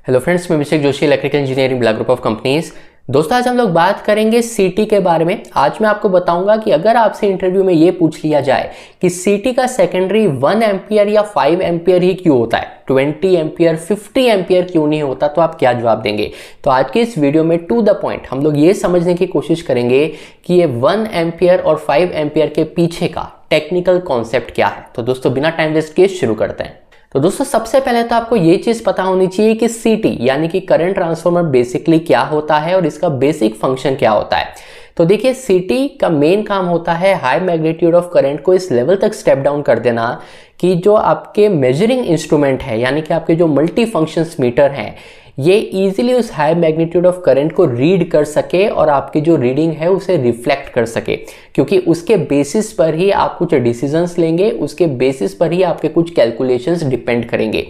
Hello friends, मैं Abhishek Joshi, electrical engineering Birla group of companies. दोस्तों, आज हम लोग बात करेंगे सीटी के बारे में। आज मैं आपको बताऊंगा कि अगर आपसे इंटरव्यू में ये पूछ लिया जाए कि सीटी का सेकेंडरी 1 एम्पियर या 5 एम्पियर ही क्यों होता है, 20 एम्पियर 50 एम्पियर क्यों नहीं होता, तो आप क्या जवाब देंगे। तो आज के इस वीडियो में टू द पॉइंट हम लोग ये समझने की कोशिश करेंगे कि ये 1 एम्पियर और 5 एम्पियर के पीछे का टेक्निकल कॉन्सेप्ट क्या है। तो दोस्तों, बिना टाइम वेस्ट किए शुरू करते हैं। तो दोस्तों, सबसे पहले तो आपको ये चीज पता होनी चाहिए कि सीटी यानी कि करंट ट्रांसफार्मर बेसिकली क्या होता है और इसका बेसिक फंक्शन क्या होता है। तो देखिए, सीटी का मेन काम होता है हाई मैग्नीट्यूड ऑफ करंट को इस लेवल तक स्टेप डाउन कर देना कि जो आपके मेजरिंग इंस्ट्रूमेंट है यानी कि आपके जो मल्टी फंक्शंस मीटर हैं, ये इजीली उस हाई मैग्नीट्यूड ऑफ करंट को रीड कर सके और आपकी जो रीडिंग है उसे रिफ्लेक्ट कर सके, क्योंकि उसके बेसिस पर ही आप कुछ डिसीजंस लेंगे, उसके बेसिस पर ही आपके कुछ कैलकुलेशंस डिपेंड करेंगे।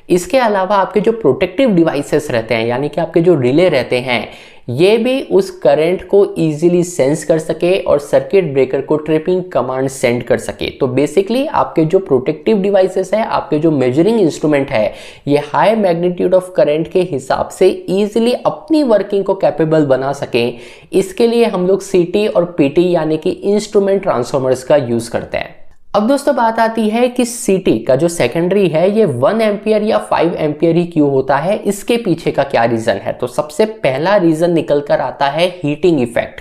इसके अलावा आपके जो प्रोटेक्टिव डिवाइसेस रहते हैं यानी कि आपके जो रिले रहते हैं, ये भी उस करंट को इजीली सेंस कर सके और सर्किट ब्रेकर को ट्रिपिंग कमांड सेंड कर सके। तो बेसिकली आपके जो प्रोटेक्टिव डिवाइसेस है, आपके जो मेजरिंग इंस्ट्रूमेंट है, ये हाई मैग्नीट्यूड ऑफ करंट के हिसाब से इजीली अपनी वर्किंग को कैपेबल बना सके। इसके लिए हम लोग सीटी और पीटी यानी कि इंस्ट्रूमेंट ट्रांसफार्मर्स का यूज करते हैं। अब दोस्तों, बात आती है कि सीटी का जो सेकेंडरी है ये 1 एम्पियर या 5 एम्पियर ही क्यों होता है, इसके पीछे का क्या रीजन है। तो सबसे पहला रीजन निकल कर आता है हीटिंग इफेक्ट।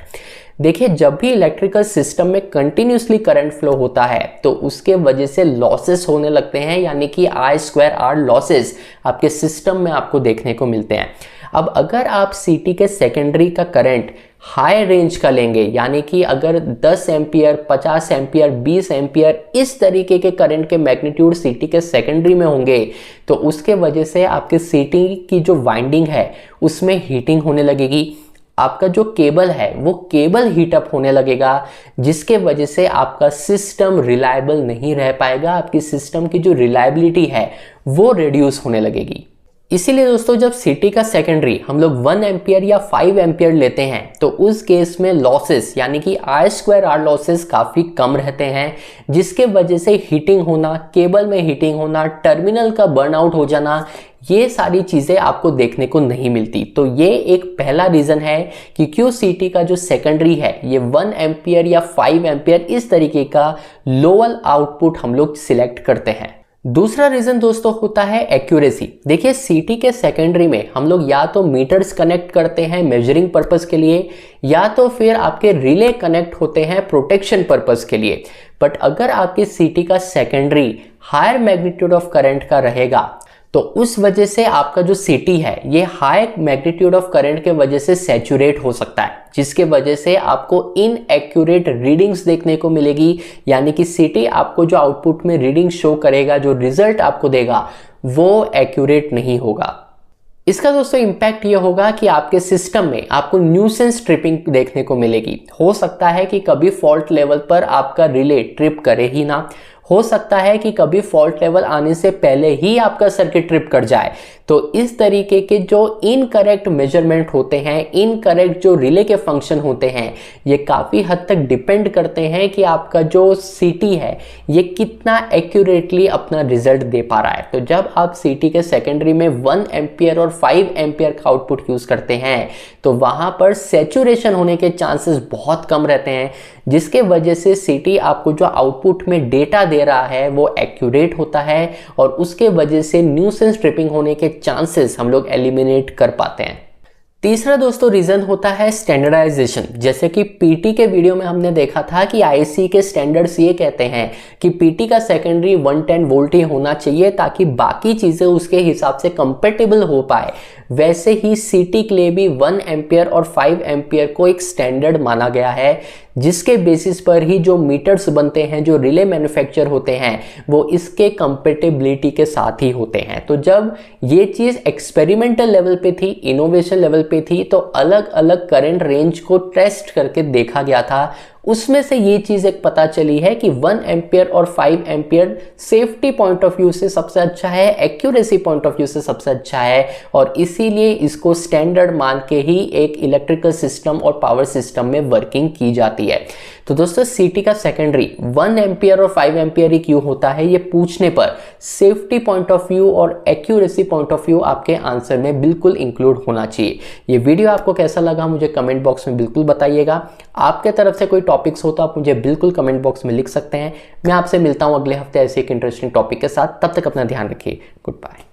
देखिए, जब भी इलेक्ट्रिकल सिस्टम में कंटिन्यूसली करंट फ्लो होता है तो उसके वजह से लॉसेस होने लगते हैं, यानी कि I2R लॉसेस आपके सिस्टम में आपको देखने को मिलते हैं। अब अगर आप सीटी के सेकेंडरी का करंट हाई रेंज का लेंगे, यानी कि अगर 10 एम्पियर 50 एम्पियर 20 एम्पियर इस तरीके के करंट के मैग्नीट्यूड सीटी के सेकेंडरी में होंगे, तो उसके वजह से आपके सीटी की जो वाइंडिंग है उसमें हीटिंग होने लगेगी। आपका जो केबल है वो केबल हीटअप होने लगेगा, जिसके वजह से आपका सिस्टम रिलायबल नहीं रह पाएगा। आपकी सिस्टम की जो रिलायबिलिटी है वो रिड्यूस होने लगेगी। इसीलिए दोस्तों, जब सीटी का सेकेंडरी हम लोग 1 एम्पियर या 5 एम्पियर लेते हैं तो उस केस में लॉसेस यानी कि I2R लॉसेस काफ़ी कम रहते हैं, जिसके वजह से हीटिंग होना, केबल में हीटिंग होना, टर्मिनल का बर्नआउट हो जाना, ये सारी चीज़ें आपको देखने को नहीं मिलती। तो ये एक पहला रीज़न है कि क्यों सीटी का जो सेकेंडरी है ये 1 एम्पियर या 5 एम्पियर इस तरीके का लोअर आउटपुट हम लोग सिलेक्ट करते हैं। दूसरा रीजन दोस्तों होता है एक्यूरेसी। देखिए, सीटी के सेकेंडरी में हम लोग या तो मीटर्स कनेक्ट करते हैं मेजरिंग पर्पस के लिए, या तो फिर आपके रिले कनेक्ट होते हैं प्रोटेक्शन पर्पस के लिए। बट अगर आपके सीटी का secondary higher magnitude of current का रहेगा तो उस वजह से आपका जो सीटी है ये हाई मैग्नीट्यूड ऑफ करंट के वजह से सैचुरेट हो सकता है, जिसके वजह से आपको इनएक्यूरेट रीडिंग्स देखने को मिलेगी। यानी कि सीटी आपको जो आउटपुट में रीडिंग शो करेगा, जो रिजल्ट आपको देगा, वो एक्यूरेट नहीं होगा। इसका दोस्तों इम्पैक्ट ये होगा कि आपके सिस्टम में आपको न्यूसेंस ट्रिपिंग देखने को मिलेगी। हो सकता है कि कभी फॉल्ट लेवल पर आपका रिले ट्रिप करे ही ना, हो सकता है कि कभी फॉल्ट लेवल आने से पहले ही आपका सर्किट ट्रिप कर जाए। तो इस तरीके के जो इनकरेक्ट मेजरमेंट होते हैं, इनकरेक्ट जो रिले के फंक्शन होते हैं, ये काफ़ी हद तक डिपेंड करते हैं कि आपका जो सीटी है ये कितना एक्यूरेटली अपना रिजल्ट दे पा रहा है। तो जब आप सीटी के सेकेंडरी में 1 एम्पियर और 5 एम्पियर का आउटपुट यूज़ करते हैं तो वहाँ पर सैचुरेशन होने के चांसेस बहुत कम रहते हैं, जिसके वजह से सीटी आपको जो आउटपुट में डेटा दे रहा है वो एक्यूरेट होता है और उसके वजह से न्यूसेंस ट्रिपिंग होने के चांसेस हम लोग एलिमिनेट कर पाते हैं। तीसरा दोस्तों रीजन होता है स्टैंडर्डाइजेशन। जैसे कि पीटी के वीडियो में हमने देखा था कि आईसी के स्टैंडर्ड्स ये कहते हैं कि पीटी का सेकेंडरी 110 वोल्ट ही होना चाहिए ताकि बाकी चीज़ें उसके हिसाब से कंपेटेबल हो पाए। वैसे ही सीटी के लिए भी 1 एम्पियर और 5 एम्पियर को एक स्टैंडर्ड माना गया है, जिसके बेसिस पर ही जो मीटर्स बनते हैं, जो रिले मैन्युफैक्चर होते हैं, वो इसके कंपेटेबिलिटी के साथ ही होते हैं। तो जब ये चीज़ एक्सपेरिमेंटल लेवल पे थी, इनोवेशन लेवल पे थी, तो अलग अलग करंट रेंज को टेस्ट करके देखा गया था। उसमें से ये चीज़ एक पता चली है कि 1 एम्पियर और 5 ampere safety point of view से सबसे अच्छा है, एक्यूरेसी पॉइंट ऑफ व्यू से सबसे अच्छा है, और इसीलिए इसको स्टैंडर्ड मान के ही एक इलेक्ट्रिकल सिस्टम और पावर सिस्टम में वर्किंग की जाती है। तो दोस्तों सीटी का सेकेंडरी 1 एम्पियर और 5 एम्पियर ही क्यों होता है, ये पूछने पर सेफ्टी पॉइंट ऑफ व्यू और एक्यूरेसी पॉइंट ऑफ व्यू आपके आंसर में बिल्कुल इंक्लूड होना चाहिए। ये वीडियो आपको कैसा लगा मुझे कमेंट बॉक्स में बिल्कुल बताइएगा। आपके तरफ से कोई टॉपिक्स हो तो आप मुझे बिल्कुल कमेंट बॉक्स में लिख सकते हैं। मैं आपसे मिलता हूं अगले हफ्ते ऐसे एक इंटरेस्टिंग टॉपिक के साथ। तब तक अपना ध्यान रखिए। Good bye.